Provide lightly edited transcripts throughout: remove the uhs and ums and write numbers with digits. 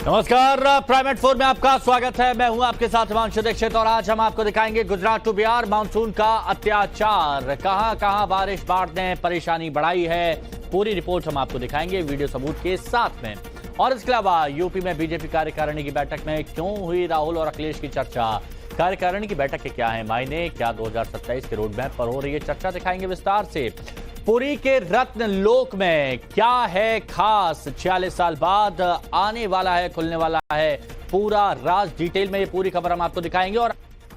नमस्कार, private four में आपका स्वागत है। मैं हूं आपके साथ हिमांशु दीक्षित और आज हम आपको दिखाएंगे गुजरात टू बिहार मानसून का अत्याचार। कहां कहां बारिश बाढ़ ने परेशानी बढ़ाई है, पूरी रिपोर्ट हम आपको दिखाएंगे वीडियो सबूत के साथ में। और इसके अलावा यूपी में बीजेपी कार्यकारिणी की बैठक में क्यों हुई राहुल और अखिलेश की चर्चा, कार्यकारिणी की बैठक के क्या है मायने, क्या 2027 के रोड मैप पर हो रही है चर्चा, दिखाएंगे विस्तार से। पुरी के रत्न लोक में क्या है खास, 46 साल बाद आने वाला है, खुलने वाला है पूरा राज। डिटेल में ये पूरी खबर हम आपको दिखाएंगे। और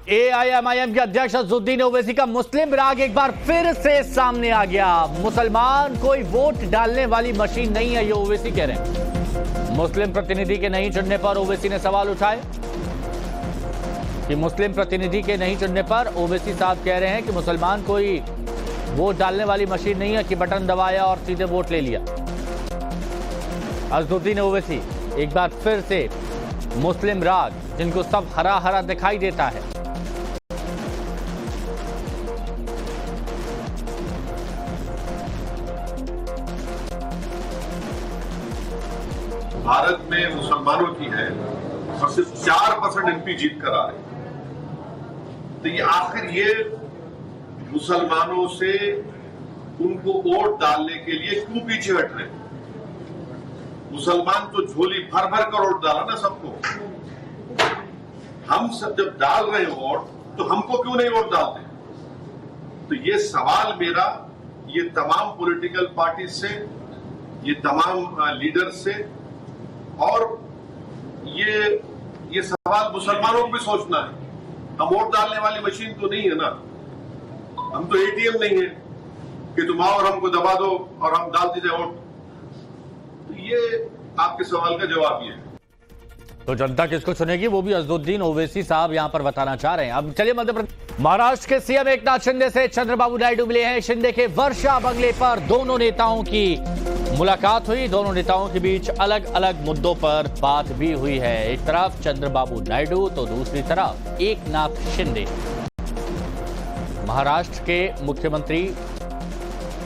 एआईएमआईएम के अध्यक्ष अजहरुद्दीन ओवैसी का मुस्लिम राग एक बार फिर से सामने आ गया। मुसलमान कोई वोट डालने वाली मशीन नहीं है, ये ओवैसी कह रहे हैं। मुस्लिम प्रतिनिधि के नहीं चुनने पर ओवैसी ने सवाल उठाए कि मुस्लिम प्रतिनिधि के नहीं चुनने पर ओवैसी साहब कह रहे हैं कि मुसलमान कोई वोट डालने वाली मशीन नहीं है कि बटन दबाया और सीधे वोट ले लिया। अजहरुद्दीन ओवैसी एक बार फिर से मुस्लिम राग, जिनको सब हरा हरा दिखाई देता है। भारत में मुसलमानों की है और सिर्फ 4% एमपी जीत कर आ रहे हैं। तो ये आखिर ये मुसलमानों से उनको वोट डालने के लिए क्यों पीछे हट रहे हैं? मुसलमान तो झोली भर भर कर वोट डाला ना सबको। हम सब जब डाल रहे हैं वोट, तो हमको क्यों नहीं वोट डालते? तो ये सवाल मेरा ये तमाम पॉलिटिकल पार्टी से, ये तमाम लीडर से, और ये सवाल मुसलमानों को भी सोचना है। हम वोट डालने वाली मशीन तो नहीं है ना, हम तो एटीएम नहीं है कि तुम आओ और हमको दबा दो और हम डाल दीजिए वोट। तो ये आपके सवाल का जवाब ये है। तो जनता किसको चुनेगी, वो भी अजहरुद्दीन ओवैसी साहब यहां पर बताना चाह रहे हैं। अब चलिए मध्य प्रदेश। महाराष्ट्र के सीएम एकनाथ शिंदे से चंद्रबाबू नायडू मिले हैं। शिंदे के वर्षा बंगले पर दोनों नेताओं की मुलाकात हुई। दोनों नेताओं के बीच अलग अलग मुद्दों पर बात भी हुई है। एक तरफ चंद्रबाबू नायडू तो दूसरी तरफ एकनाथ शिंदे। महाराष्ट्र के मुख्यमंत्री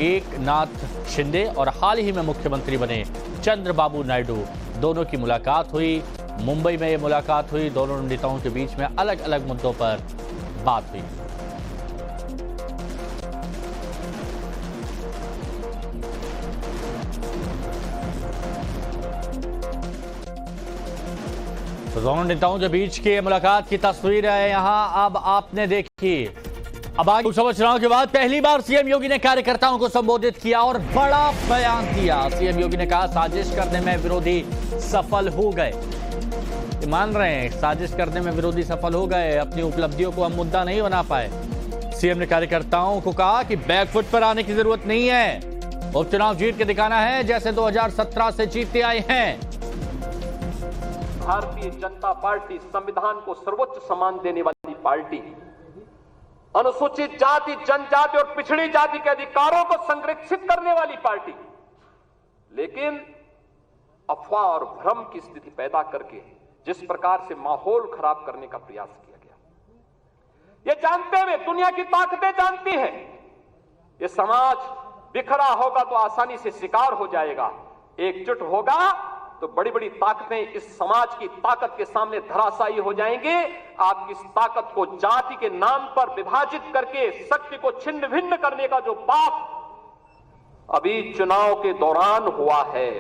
एकनाथ शिंदे और हाल ही में मुख्यमंत्री बने चंद्रबाबू नायडू, दोनों की मुलाकात हुई। मुंबई में यह मुलाकात हुई। दोनों नेताओं के बीच में अलग अलग मुद्दों पर बात हुई। तो दोनों नेताओं के बीच की मुलाकात की तस्वीर है यहां, अब आपने देखी। अब आगे लोकसभा चुनाव के बाद पहली बार सीएम योगी ने कार्यकर्ताओं को संबोधित किया और बड़ा बयान दिया। सीएम योगी ने कहा साजिश करने में विरोधी सफल हो गए। मान रहे हैं साजिश करने में विरोधी सफल हो गए, अपनी उपलब्धियों को हम मुद्दा नहीं बना पाए। सीएम ने कार्यकर्ताओं को कहा कि बैकफुट पर आने की जरूरत नहीं है, उपचुनाव जीत के दिखाना है जैसे 2017 से जीतते आए हैं। भारतीय जनता पार्टी संविधान को सर्वोच्च सम्मान देने वाली पार्टी, अनुसूचित जाति, जनजाति और पिछड़ी जाति के अधिकारों को संरक्षित करने वाली पार्टी, लेकिन अफवाह और भ्रम की स्थिति पैदा करके जिस प्रकार से माहौल खराब करने का प्रयास किया गया, ये जानते हुए दुनिया की ताकतें जानती हैं ये समाज बिखरा होगा तो आसानी से शिकार हो जाएगा, एकजुट होगा तो बड़ी बड़ी ताकतें इस समाज की ताकत के सामने धराशायी हो जाएंगे। आप इस ताकत को जाति के नाम पर विभाजित करके शक्ति को छिन्न भिन्न करने का जो पाप अभी चुनाव के दौरान हुआ है,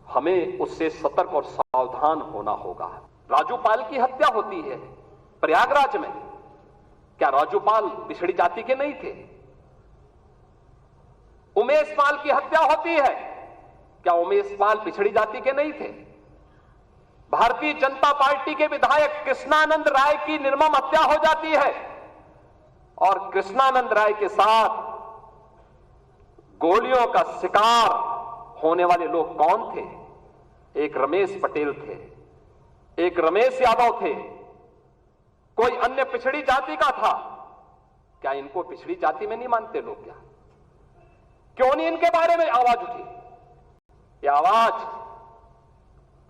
हमें उससे सतर्क और सावधान होना होगा। राजूपाल की हत्या होती है प्रयागराज में, क्या राजूपाल पिछड़ी जाति के नहीं थे? उमेश पाल की हत्या होती है, क्या उमेश पाल पिछड़ी जाति के नहीं थे? भारतीय जनता पार्टी के विधायक कृष्णानंद राय की निर्मम हत्या हो जाती है और कृष्णानंद राय के साथ गोलियों का शिकार होने वाले लोग कौन थे? एक रमेश पटेल थे, एक रमेश यादव थे, कोई अन्य पिछड़ी जाति का था। क्या इनको पिछड़ी जाति में नहीं मानते लोग? क्या क्यों नहीं इनके बारे में आवाज उठी? ये आवाज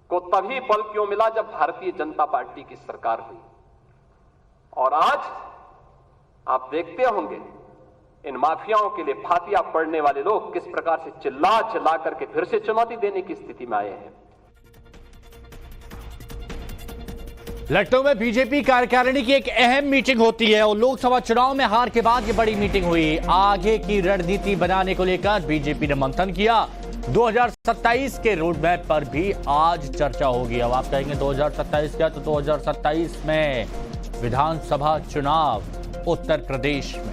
को तभी बल क्यों मिला जब भारतीय जनता पार्टी की सरकार हुई। और आज आप देखते होंगे इन माफियाओं के लिए फातिया पड़ने वाले लोग किस प्रकार से चिल्ला चिल्ला करके फिर से चुनौती देने की स्थिति में आए हैं। लखनऊ में बीजेपी कार्यकारिणी की एक अहम मीटिंग होती है और लोकसभा चुनाव में हार के बाद ये बड़ी मीटिंग हुई। आगे की रणनीति बनाने को लेकर बीजेपी ने मंथन किया। 2027 के रोड मैप पर भी आज चर्चा होगी। अब आप कहेंगे 2027 क्या, तो 2027 में विधानसभा चुनाव उत्तर प्रदेश में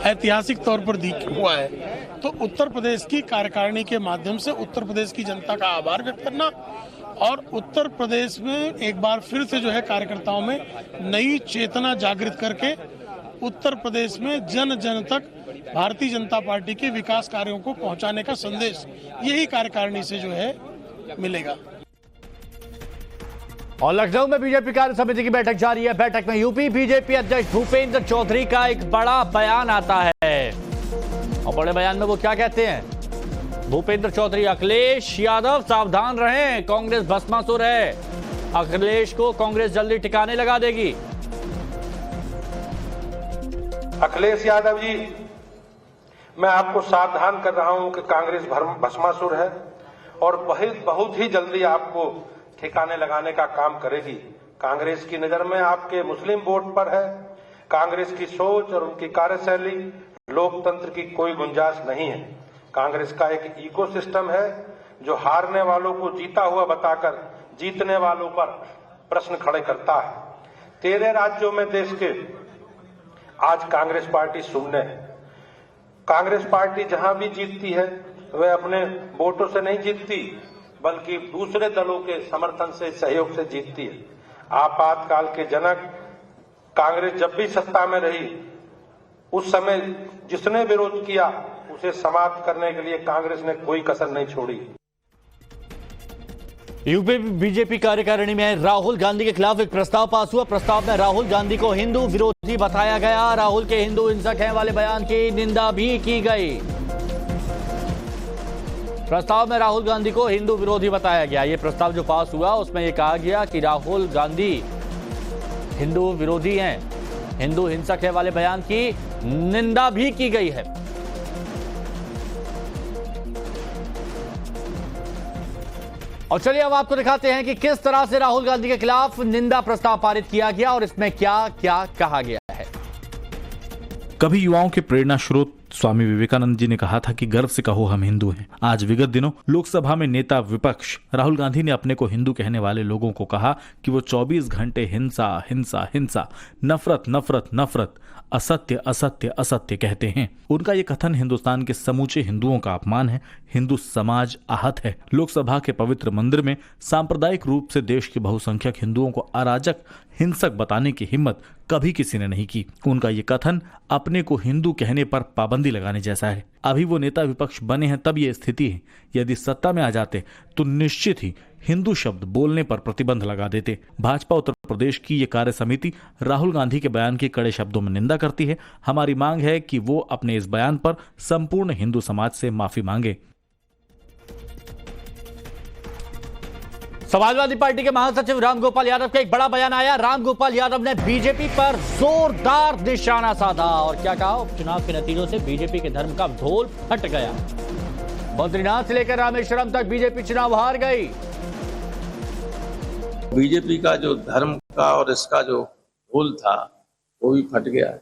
ऐतिहासिक तौर पर हुआ है, तो उत्तर प्रदेश की कार्यकारिणी के माध्यम से उत्तर प्रदेश की जनता का आभार व्यक्त करना और उत्तर प्रदेश में एक बार फिर से जो है कार्यकर्ताओं में नई चेतना जागृत करके उत्तर प्रदेश में जन जन तक भारतीय जनता पार्टी के विकास कार्यों को पहुंचाने का संदेश यही कार्यकारिणी से जो है मिलेगा। और लखनऊ में बीजेपी कार्य समिति की बैठक जारी है। बैठक में यूपी बीजेपी अध्यक्ष भूपेंद्र चौधरी का एक बड़ा बयान आता है और बड़े बयान में वो क्या कहते हैं? भूपेंद्र चौधरी, अखिलेश यादव सावधान रहें, कांग्रेस भस्मासुर है, अखिलेश को कांग्रेस जल्दी ठिकाने लगा देगी। अखिलेश यादव जी, मैं आपको सावधान कर रहा हूं कि कांग्रेस भस्मासुर है और बहुत ही जल्दी आपको ठिकाने लगाने का काम करेगी। कांग्रेस की नजर में आपके मुस्लिम वोट पर है। कांग्रेस की सोच और उनकी कार्यशैली लोकतंत्र की कोई गुंजाइश नहीं है। कांग्रेस का एक इकोसिस्टम है जो हारने वालों को जीता हुआ बताकर जीतने वालों पर प्रश्न खड़े करता है। 13 राज्यों में देश के आज कांग्रेस पार्टी शून्य है। कांग्रेस पार्टी जहां भी जीतती है वह अपने वोटों से नहीं जीतती, बल्कि दूसरे दलों के समर्थन से, सहयोग से जीतती है। आपातकाल के जनक कांग्रेस जब भी सत्ता में रही, उस समय जिसने विरोध किया उसे समाप्त करने के लिए कांग्रेस ने कोई कसर नहीं छोड़ी। यूपी बीजेपी कार्यकारिणी में राहुल गांधी के खिलाफ एक प्रस्ताव पास हुआ। प्रस्ताव में राहुल गांधी को हिंदू विरोधी बताया गया। राहुल के हिंदू हिंसक हैं वाले बयान की निंदा भी की गई। प्रस्ताव में राहुल गांधी को हिंदू विरोधी बताया गया। यह प्रस्ताव जो पास हुआ उसमें यह कहा गया कि राहुल गांधी हिंदू विरोधी हैं, हिंदू हिंसक है वाले बयान की निंदा भी की गई है। और चलिए अब आपको दिखाते हैं कि किस तरह से राहुल गांधी के खिलाफ निंदा प्रस्ताव पारित किया गया और इसमें क्या क्या कहा गया है। कभी युवाओं के प्रेरणा स्रोत स्वामी विवेकानंद जी ने कहा था कि गर्व से कहो हम हिंदू हैं। आज विगत दिनों लोकसभा में नेता विपक्ष राहुल गांधी ने अपने को हिंदू कहने वाले लोगों को कहा कि वो 24 घंटे हिंसा हिंसा हिंसा, नफरत नफरत नफरत, असत्य असत्य असत्य कहते हैं। उनका ये कथन हिंदुस्तान के समूचे हिंदुओं का अपमान है। हिंदू समाज आहत है। लोकसभा के पवित्र मंदिर में सांप्रदायिक रूप से देश के बहुसंख्यक हिंदुओं को अराजक हिंसक बताने की हिम्मत कभी किसी ने नहीं की। उनका ये कथन अपने को हिंदू कहने पर पाबंदी लगाने जैसा है। अभी वो नेता विपक्ष बने हैं तब ये स्थिति है। यदि सत्ता में आ जाते तो निश्चित ही हिंदू शब्द बोलने पर प्रतिबंध लगा देते। भाजपा उत्तर प्रदेश की ये कार्य समिति राहुल गांधी के बयान की कड़े शब्दों में निंदा करती है। हमारी मांग है कि वो अपने इस बयान पर संपूर्ण हिंदू समाज से माफी मांगे। समाजवादी पार्टी के महासचिव रामगोपाल यादव का एक बड़ा बयान आया। रामगोपाल यादव ने बीजेपी पर जोरदार निशाना साधा और क्या कहा, उपचुनाव के नतीजों से बीजेपी के धर्म का ढोल फट गया। बद्रीनाथ से लेकर रामेश्वरम तक बीजेपी चुनाव हार गई। बीजेपी का जो धर्म का और इसका जो ढोल था वो भी फट गया है।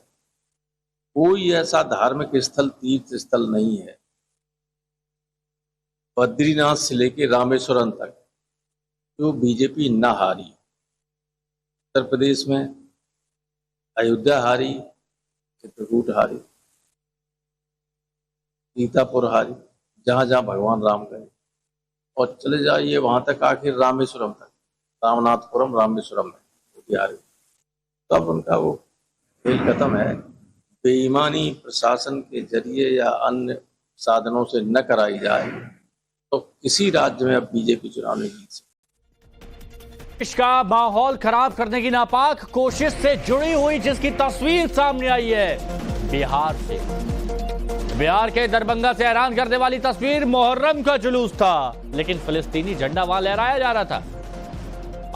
कोई ऐसा धार्मिक स्थल, तीर्थ स्थल नहीं है बद्रीनाथ से लेकर रामेश्वरम तक जो बीजेपी न हारी। उत्तर प्रदेश में अयोध्या हारी, चित्रकूट हारी, सीतापुर हारी, जहां जहां भगवान राम गए, और चले जाइए वहां तक आखिर रामेश्वरम तक, रामनाथपुरम रामेश्वरम में हारी। तब उनका वो खेल खत्म है। बेईमानी प्रशासन के जरिए या अन्य साधनों से न कराई जाए तो किसी राज्य में अब बीजेपी चुनाव नहीं जीत सकती। देश का माहौल खराब करने की नापाक कोशिश से जुड़ी हुई जिसकी तस्वीर सामने आई है बिहार से। बिहार के दरभंगा से हैरान करने वाली तस्वीर मुहर्रम का जुलूस था, लेकिन फिलिस्तीनी झंडा वहां लहराया जा रहा था।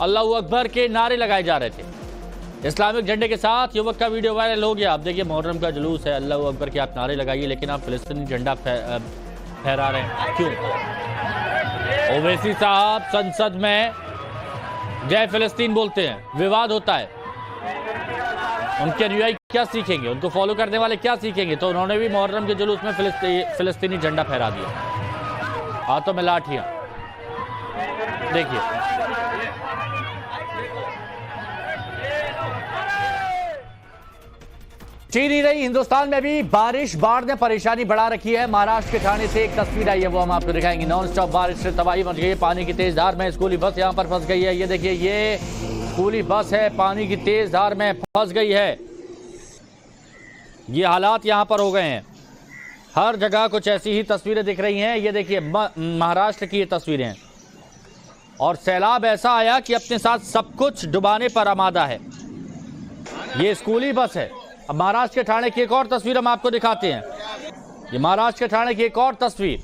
अल्लाहू अकबर के नारे लगाए जा रहे थे। इस्लामिक झंडे के साथ युवक का वीडियो वायरल हो गया। आप देखिए, मुहर्रम का जुलूस है, अल्लाहू अकबर के आप नारे लगाइए, लेकिन आप फिलिस्तीनी झंडा फहरा रहे हैं, क्यों? ओवैसी साहब संसद में जय फिलिस्तीन बोलते हैं, विवाद होता है। उनके अनुयायी क्या सीखेंगे, उनको फॉलो करने वाले क्या सीखेंगे? तो उन्होंने भी मुहर्रम के जुलूस में फिलिस्तीनी झंडा फहरा दिया, हाथों में लाठियां। देखिए, चीन ही नहीं, हिंदुस्तान में भी बारिश बाढ़ ने परेशानी बढ़ा रखी है। महाराष्ट्र के ठाणे से एक तस्वीर आई है, वो हम आपको दिखाएंगे। नॉन स्टॉप बारिश से तबाही मच गई है। पानी की तेज धार में स्कूली बस यहां पर फंस गई है। ये देखिए, ये स्कूली बस है, पानी की तेज धार में फंस गई है। ये हालात यहां पर हो गए हैं। हर जगह कुछ ऐसी ही तस्वीरें दिख रही हैं। ये देखिए, महाराष्ट्र की ये तस्वीरें हैं। और सैलाब ऐसा आया कि अपने साथ सब कुछ डुबाने पर आमादा है। ये स्कूली बस है। अब महाराष्ट्र के ठाणे की एक और तस्वीर हम आपको दिखाते हैं। ये महाराष्ट्र के ठाणे की एक और तस्वीर,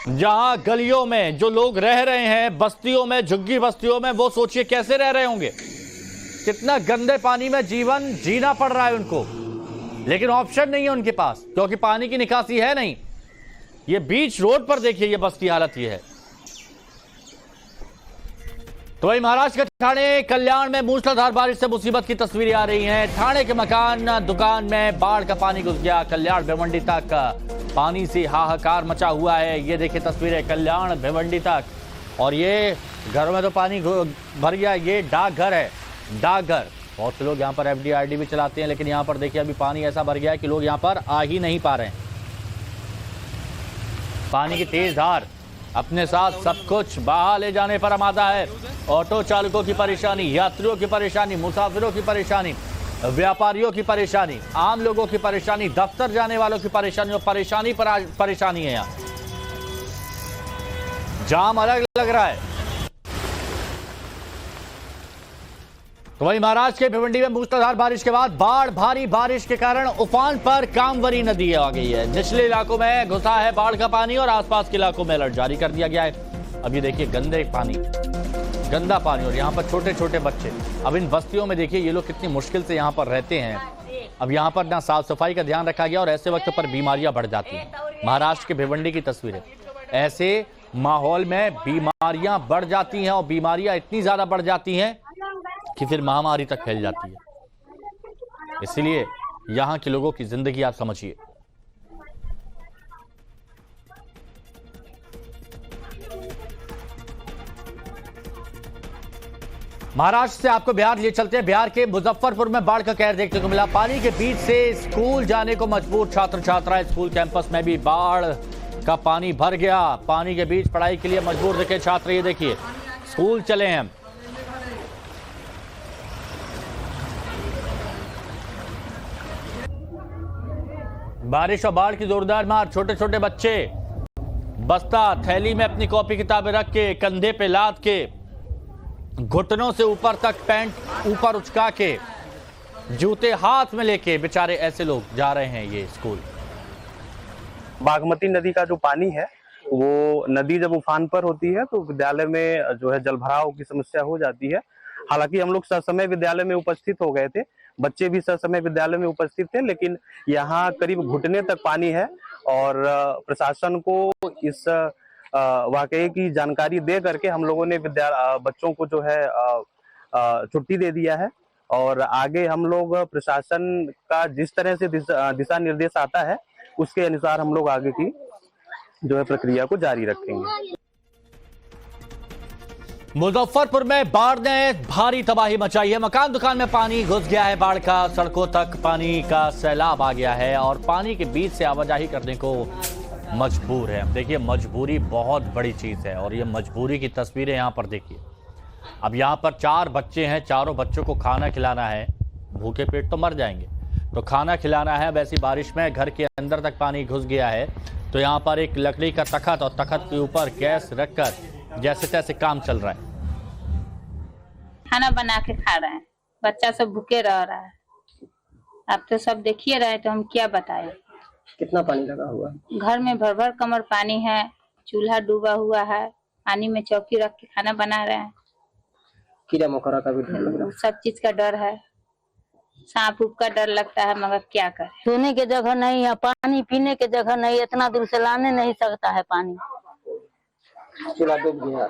जहां गलियों में जो लोग रह रहे हैं, बस्तियों में, झुग्गी बस्तियों में, वो सोचिए कैसे रह रहे होंगे। कितना गंदे पानी में जीवन जीना पड़ रहा है उनको, लेकिन ऑप्शन नहीं है उनके पास, क्योंकि पानी की निकासी है नहीं। ये बीच रोड पर देखिए, ये बस की हालत ये है। तो वही महाराष्ट्र के ठाणे कल्याण में मूसलाधार बारिश से मुसीबत की तस्वीरें आ रही हैं। ठाणे के मकान दुकान में बाढ़ का पानी घुस गया। कल्याण भिवंडी तक पानी से हाहाकार मचा हुआ है। ये देखिए तस्वीरें कल्याण भिवंडी तक, और ये घरों में तो पानी भर गया। ये डाकघर है, डाकघर। बहुत से लोग यहाँ पर FDRD भी चलाते हैं, लेकिन यहाँ पर देखिए अभी पानी ऐसा भर गया है कि लोग यहाँ पर आ ही नहीं पा रहे हैं। पानी की तेज धार अपने साथ सब कुछ बहा ले जाने पर आमादा है। ऑटो चालकों की परेशानी, यात्रियों की परेशानी, मुसाफिरों की परेशानी, व्यापारियों की परेशानी, आम लोगों की परेशानी, दफ्तर जाने वालों की परेशानी, और परेशानी पर परेशानी है। यहाँ जाम अलग लग रहा है। तो वही महाराष्ट्र के भिवंडी में मूसलाधार बारिश के बाद बाढ़, भारी बारिश के कारण उफान पर कामवरी नदी आ गई है। निचले इलाकों में घुसा है बाढ़ का पानी और आसपास के इलाकों में अलर्ट जारी कर दिया गया है। अब ये देखिए गंदा पानी, और यहाँ पर छोटे छोटे बच्चे। अब इन बस्तियों में देखिए ये लोग कितनी मुश्किल से यहाँ पर रहते हैं। अब यहाँ पर ना साफ सफाई का ध्यान रखा गया, और ऐसे वक्त पर बीमारियां बढ़ जाती हैं। महाराष्ट्र के भिवंडी की तस्वीरें, ऐसे माहौल में बीमारियां बढ़ जाती हैं, और बीमारियां इतनी ज्यादा बढ़ जाती हैं कि फिर महामारी तक फैल जाती है। इसलिए यहां के लोगों की जिंदगी आप समझिए। महाराष्ट्र से आपको बिहार लिए चलते हैं। बिहार के मुजफ्फरपुर में बाढ़ का कहर देखने को मिला। पानी के बीच से स्कूल जाने को मजबूर छात्र छात्राएं। स्कूल कैंपस में भी बाढ़ का पानी भर गया। पानी के बीच पढ़ाई के लिए मजबूर दिखे छात्र। ये देखिए, स्कूल चले हैं। बारिश और बाढ़ की जोरदार मार। छोटे छोटे बच्चे बस्ता थैली में अपनी कॉपी किताबें रख के, कंधे पे लाद के, घुटनों से ऊपर तक पैंट ऊपर उचका के, जूते हाथ में लेके बेचारे ऐसे लोग जा रहे हैं ये स्कूल। बागमती नदी का जो पानी है, वो नदी जब उफान पर होती है तो विद्यालय में जो है जलभराव की समस्या हो जाती है। हालांकि हम लोग ससमय विद्यालय में उपस्थित हो गए थे, बच्चे भी ससमय विद्यालय में उपस्थित थे, लेकिन यहाँ करीब घुटने तक पानी है। और प्रशासन को इस वाकये की जानकारी दे करके हम लोगों ने बच्चों को जो है छुट्टी दे दिया है। और आगे हम लोग प्रशासन का जिस तरह से दिशा निर्देश आता है, उसके अनुसार हम लोग आगे की जो है प्रक्रिया को जारी रखेंगे। मुजफ्फरपुर में बाढ़ ने भारी तबाही मचाई है। मकान दुकान में पानी घुस गया है बाढ़ का। सड़कों तक पानी का सैलाब आ गया है, और पानी के बीच से आवाजाही करने को मजबूर है। देखिए, मजबूरी बहुत बड़ी चीज है, और ये मजबूरी की तस्वीरें यहां पर देखिए। अब यहां पर 4 बच्चे हैं, चारों बच्चों को खाना खिलाना है। भूखे पेट तो मर जाएंगे, तो खाना खिलाना है। वैसी बारिश में घर के अंदर तक पानी घुस गया है। तो यहाँ पर एक लकड़ी का तख्त, और तख्त के ऊपर गैस रखकर जैसे तैसे काम चल रहा है। खाना बना के खा रहे हैं, बच्चा सब भूखे रह रहा है। आप तो सब देखिए रहे, तो हम क्या बताएं। कितना पानी लगा हुआ है? घर में भर भर कमर पानी है, चूल्हा डूबा हुआ है, पानी में चौकी रख के खाना बना रहे हैं। कीड़ा मकोड़ा का भी डर लग रहा है? सब चीज का डर है, सांप उप का डर लगता है, मगर क्या करें। सोने की जगह नहीं है, पानी पीने की जगह नहीं, इतना दूर से लाने नहीं सकता है पानी। चूल्हा डूब गया?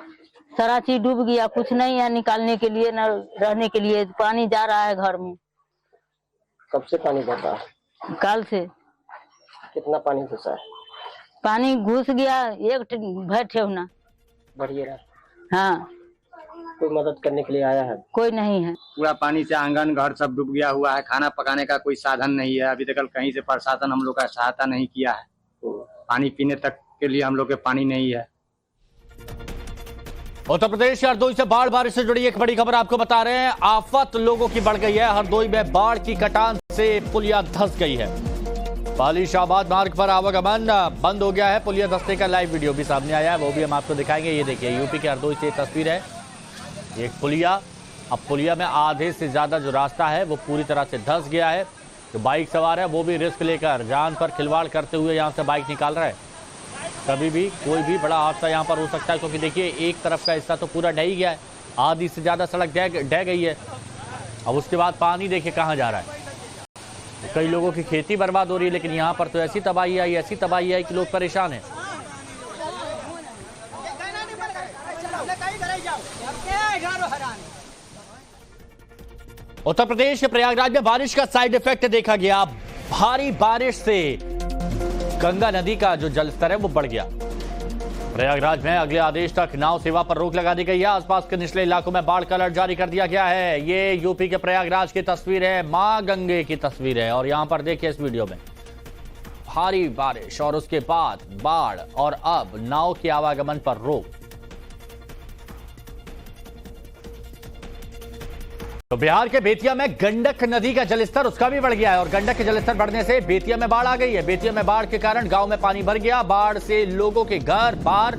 सारा चीज डूब गया, कुछ नहीं है निकालने के लिए न रहने के लिए। पानी जा रहा है घर में। कब से पानी बढ़ रहा है? कल से। कितना पानी घुसा है? पानी घुस गया, एक भर ठेवना। बढ़िए रहा। हाँ। कोई मदद करने के लिए आया है? कोई नहीं है। पूरा पानी से आंगन घर सब डूब गया हुआ है। खाना पकाने का कोई साधन नहीं है। अभी तक कहीं से प्रशासन हम लोग का सहायता नहीं किया है। पानी पीने तक के लिए हम लोग के पानी नहीं है। उत्तर प्रदेश के हरदोई से बारिश से जुड़ी एक बड़ी खबर आपको बता रहे हैं। आफत लोगों की बढ़ गई है। हरदोई में बाढ़ की कटान से पुलिया धंस गई है। पाली शाहबाद मार्ग पर आवागमन बंद हो गया है। पुलिया धंसने का लाइव वीडियो भी सामने आया है, वो भी हम आपको दिखाएंगे। ये देखिए, यूपी के हरदोई से तस्वीर है। एक पुलिया, अब पुलिया में आधे से ज्यादा जो रास्ता है वो पूरी तरह से धंस गया है। जो बाइक सवार है वो भी रिस्क लेकर जान पर खिलवाड़ करते हुए यहाँ से बाइक निकाल रहे हैं। कभी भी कोई भी बड़ा हादसा यहाँ पर हो सकता है, क्योंकि देखिए एक तरफ का हिस्सा तो पूरा ढह ही गया है। आधी से ज्यादा सड़क ढह गई है। अब उसके बाद पानी देखिए कहाँ जा रहा है। कई लोगों की खेती बर्बाद हो रही है, लेकिन यहाँ पर तो ऐसी तबाही आई कि लोग परेशान हैं। उत्तर प्रदेश के प्रयागराज में बारिश का साइड इफेक्ट देखा गया। भारी बारिश से गंगा नदी का जो जलस्तर है वो बढ़ गया। प्रयागराज में अगले आदेश तक नाव सेवा पर रोक लगा दी गई है। आसपास के निचले इलाकों में बाढ़ का अलर्ट जारी कर दिया गया है। ये यूपी के प्रयागराज की तस्वीर है, मां गंगे की तस्वीर है। और यहां पर देखिए इस वीडियो में भारी बारिश और उसके बाद बाढ़ और अब नाव के आवागमन पर रोक। तो बिहार के बेतिया में गंडक नदी का जलस्तर उसका भी बढ़ गया है। और गंडक के जलस्तर बढ़ने से बेतिया में बाढ़ आ गई है। बेतिया में बाढ़ के कारण गांव में पानी भर गया। बाढ़ से लोगों के घर बार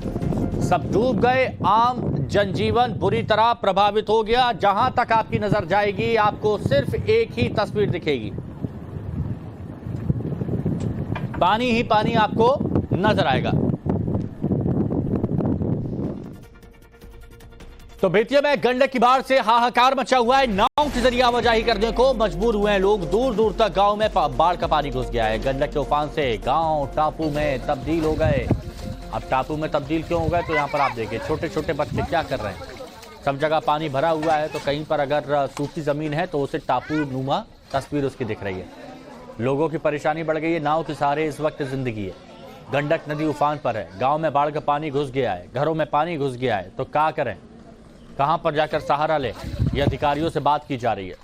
सब डूब गए। आम जनजीवन बुरी तरह प्रभावित हो गया। जहां तक आपकी नजर जाएगी आपको सिर्फ एक ही तस्वीर दिखेगी, पानी ही पानी आपको नजर आएगा। तो बेतिया में गंडक की बाढ़ से हाहाकार मचा हुआ है। नाव के जरिए आवाजाही करने को मजबूर हुए हैं लोग। दूर दूर तक गांव में बाढ़ का पानी घुस गया है। गंडक के उफान से गांव टापू में तब्दील हो गए। अब टापू में तब्दील क्यों हो गए, तो यहाँ पर आप देखिए छोटे छोटे बच्चे क्या कर रहे हैं। सब जगह पानी भरा हुआ है, तो कहीं पर अगर सूखी जमीन है तो उसे टापू नुमा तस्वीर उसकी दिख रही है। लोगों की परेशानी बढ़ गई है। नाव के सहारे इस वक्त जिंदगी है। गंडक नदी उफान पर है। गाँव में बाढ़ का पानी घुस गया है। घरों में पानी घुस गया है। तो क्या करें, कहां पर जाकर सहारा ले, ये अधिकारियों से बात की जा रही है।